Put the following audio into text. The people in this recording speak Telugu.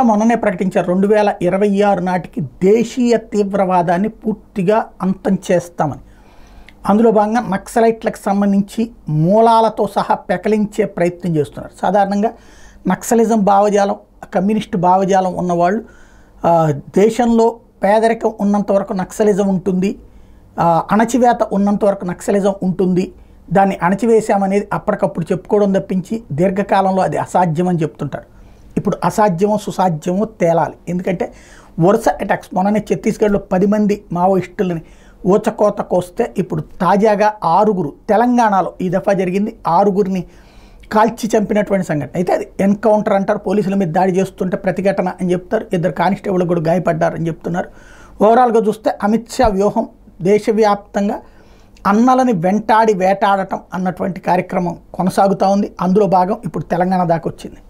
మొన్ననే ప్రకటించారు 2026 నాటికి దేశీయ తీవ్రవాదాన్ని పూర్తిగా అంతం చేస్తామని. అందులో భాగంగా నక్సలైట్లకు సంబంధించి మూలాలతో సహా పెకలించే ప్రయత్నం చేస్తున్నారు. సాధారణంగా నక్సలిజం భావజాలం, కమ్యూనిస్టు భావజాలం ఉన్నవాళ్ళు దేశంలో పేదరికం ఉన్నంత వరకు నక్సలిజం ఉంటుంది, అణచివేత ఉన్నంత వరకు నక్సలిజం ఉంటుంది, దాన్ని అణచివేశామనేది అప్పటికప్పుడు చెప్పుకోవడం తప్పించి దీర్ఘకాలంలో అది అసాధ్యం అని చెప్తుంటారు. ఇప్పుడు అసాధ్యమో సుసాధ్యమో తేలాలి. ఎందుకంటే వరుస అటాక్స్, మొన్ననే ఛత్తీస్గఢ్లో 10 మంది మావోయిస్టులని ఊచకోత కోస్తే ఇప్పుడు తాజాగా 6 తెలంగాణలో ఈ దఫా జరిగింది. 6 కాల్చి చంపినటువంటి సంఘటన. అయితే అది ఎన్కౌంటర్ అంటారు, పోలీసుల మీద దాడి చేస్తుంటే ప్రతిఘటన అని చెప్తారు. 2 కానిస్టేబుల్ కూడా గాయపడ్డారని చెప్తున్నారు. ఓవరాల్గా చూస్తే అమిత్ షా వ్యూహం దేశవ్యాప్తంగా అన్నలని వెంటాడి వేటాడటం అన్నటువంటి కార్యక్రమం కొనసాగుతూ ఉంది. అందులో భాగం ఇప్పుడు తెలంగాణ దాకా వచ్చింది.